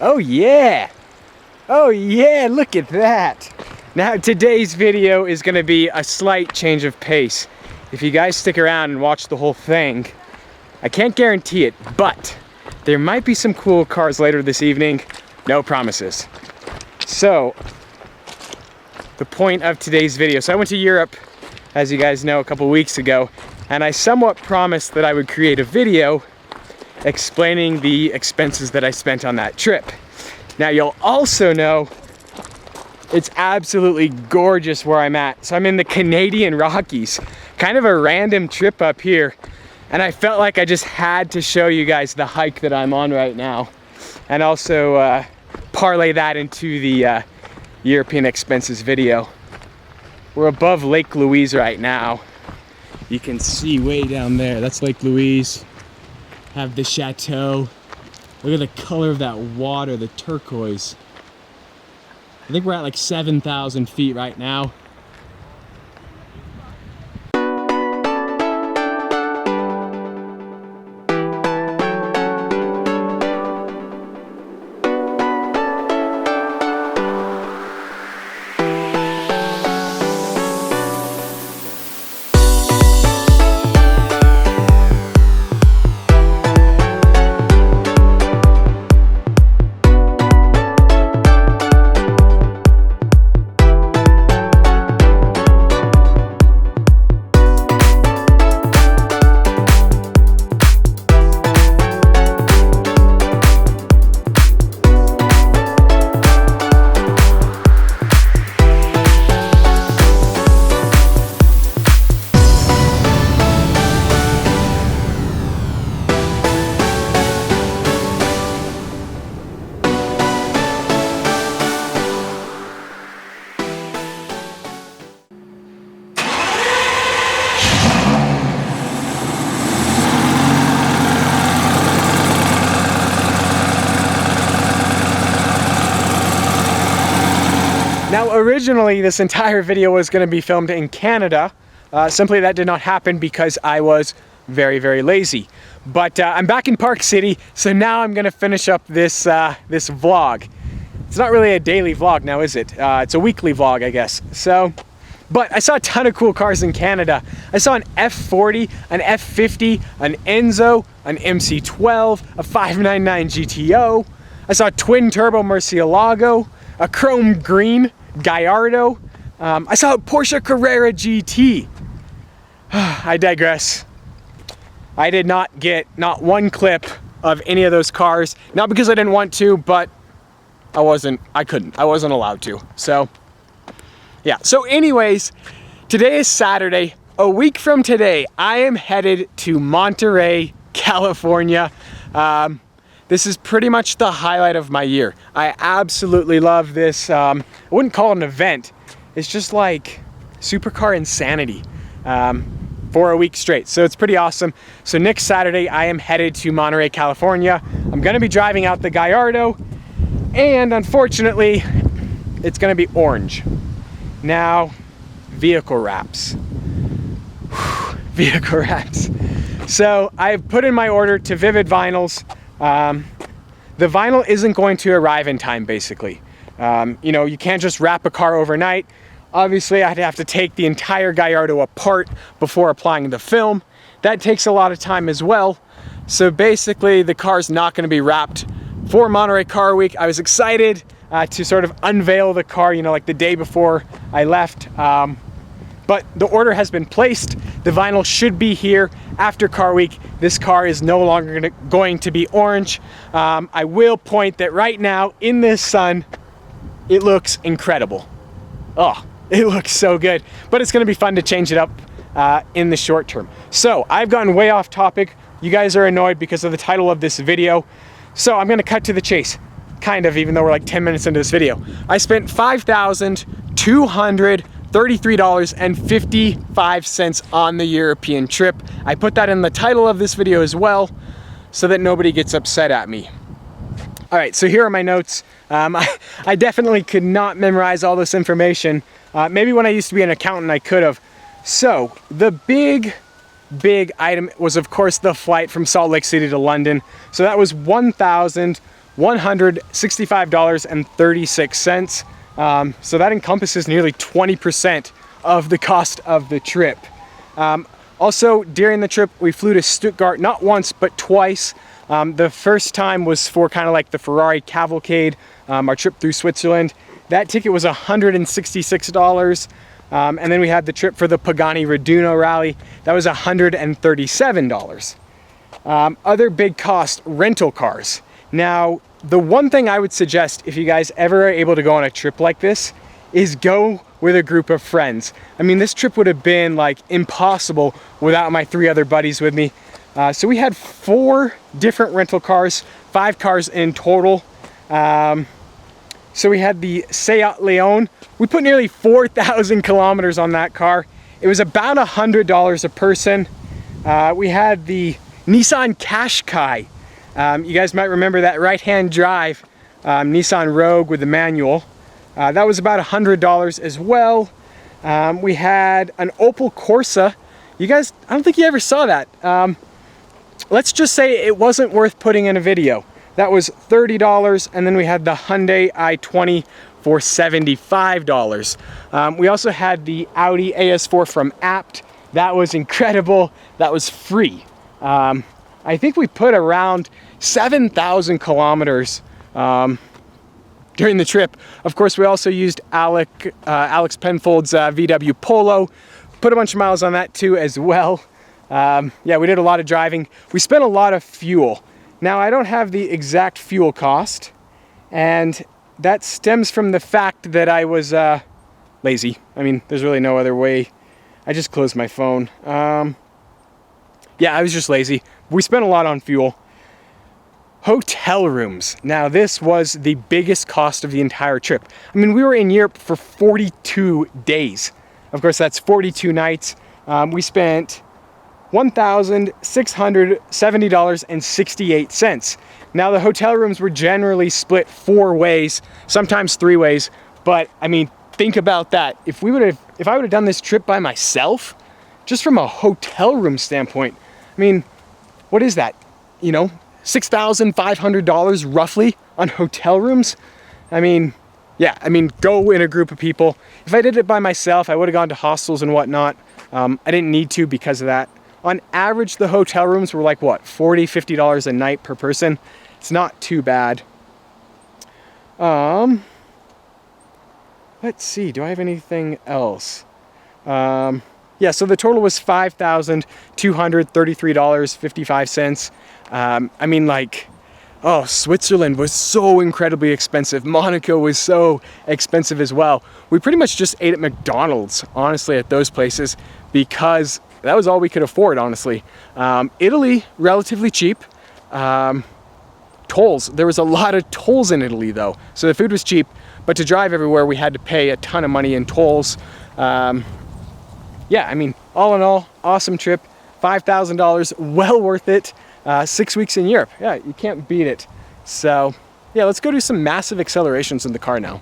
Oh yeah! Oh yeah, look at that! Now today's video is gonna be a slight change of pace. If you guys stick around and watch the whole thing, I can't guarantee it, but there might be some cool cars later this evening. No promises. So, the point of today's video. So I went to Europe, as you guys know, a couple weeks ago, and I somewhat promised that I would create a video explaining the expenses that I spent on that trip. Now you'll also know it's absolutely gorgeous where I'm at. So I'm in the Canadian Rockies, kind of a random trip up here, and I felt like I just had to show you guys the hike that I'm on right now, and also parlay that into the European expenses video. We're above Lake Louise right now. You can see way down there, that's Lake Louise. Have the chateau. Look at the color of that water, the turquoise. I think we're at like 7,000 feet right now. Now originally this entire video was going to be filmed in Canada. Simply that did not happen because I was very, very lazy. But I'm back in Park City, so now I'm going to finish up this this vlog. It's not really a daily vlog now, is it? It's a weekly vlog, I guess. So, but I saw a ton of cool cars in Canada. I saw an F40, an F50, an Enzo, an MC12, a 599 GTO. I saw a twin turbo Murcielago, a chrome green Gallardo. I saw a Porsche Carrera GT. I digress. I did not get not one clip of any of those cars. Not because I didn't want to, but I wasn't allowed to. So, yeah. So anyways, today is Saturday. A week from today, I am headed to Monterey, California. This is pretty much the highlight of my year. I absolutely love this. I wouldn't call it an event. It's just like supercar insanity for a week straight. So it's pretty awesome. So next Saturday, I am headed to Monterey, California. I'm gonna be driving out the Gallardo, and unfortunately, it's gonna be orange. Now, vehicle wraps. Vehicle wraps. So I've put in my order to Vivid Vinyls. The vinyl isn't going to arrive in time, basically. You know, you can't just wrap a car overnight. Obviously, I'd have to take the entire Gallardo apart before applying the film. That takes a lot of time as well. So basically, the car's not going to be wrapped for Monterey Car Week. I was excited to sort of unveil the car, you know, like the day before I left. But the order has been placed. The vinyl should be here after Car Week. This car is no longer going to be orange. I will point that right now in this sun, it looks incredible. Oh, it looks so good. But it's gonna be fun to change it up in the short term. So I've gotten way off topic. You guys are annoyed because of the title of this video. So I'm gonna cut to the chase, kind of, even though we're like 10 minutes into this video. I spent $5,233.55 on the European trip. I put that in the title of this video as well, so that nobody gets upset at me. All right, so here are my notes. I definitely could not memorize all this information. Maybe when I used to be an accountant, I could have. So the big item was, of course, the flight from Salt Lake City to London. So that was $1,100. $165.36. So that encompasses nearly 20% of the cost of the trip. Also, during the trip, we flew to Stuttgart not once, but twice. The first time was for kind of like the Ferrari cavalcade, our trip through Switzerland. That ticket was $166. And then we had the trip for the Pagani Raduno rally. That was $137. Other big cost, rental cars. Now, the one thing I would suggest if you guys ever are able to go on a trip like this is go with a group of friends. I mean, this trip would have been like impossible without my 3 other buddies with me. So we had 4 different rental cars, 5 cars in total. So we had the Seat Leon. We put nearly 4,000 kilometers on that car. It was about $100 a person. We had the Nissan Qashqai. You guys might remember that right-hand drive Nissan Rogue with the manual. That was about $100 as well. We had an Opel Corsa. You guys, I don't think you ever saw that. Let's just say it wasn't worth putting in a video. That was $30, and then we had the Hyundai i20 for $75. We also had the Audi AS4 from Apt. That was incredible. That was free. I think we put around 7,000 kilometers during the trip. Of course, we also used Alex Penfold's VW Polo. Put a bunch of miles on that too as well. Yeah, we did a lot of driving. We spent a lot of fuel. Now, I don't have the exact fuel cost, and that stems from the fact that I was lazy. I mean, there's really no other way. I just closed my phone. Yeah, I was just lazy. We spent a lot on fuel. Hotel rooms. Now, this was the biggest cost of the entire trip. I mean, we were in Europe for 42 days. Of course, that's 42 nights. We spent $1,670.68. Now, the hotel rooms were generally split 4 ways, sometimes 3 ways, but I mean, think about that. If I would have done this trip by myself, just from a hotel room standpoint, I mean, what is that? You know, $6,500 roughly on hotel rooms? I mean, yeah, I mean, go in a group of people. If I did it by myself, I would have gone to hostels and whatnot. I didn't need to because of that. On average, the hotel rooms were like, what, $40, $50 a night per person? It's not too bad. Let's see, do I have anything else? Yeah, so the total was $5,233.55. I mean, like, oh, Switzerland was so incredibly expensive. Monaco was so expensive as well. We pretty much just ate at McDonald's, honestly, at those places, because that was all we could afford, honestly. Italy, relatively cheap. Tolls, there was a lot of tolls in Italy though. So the food was cheap, but to drive everywhere, we had to pay a ton of money in tolls. Yeah, I mean, all in all, awesome trip. $5,000, well worth it. 6 weeks in Europe. Yeah, you can't beat it. So yeah, let's go do some massive accelerations in the car now.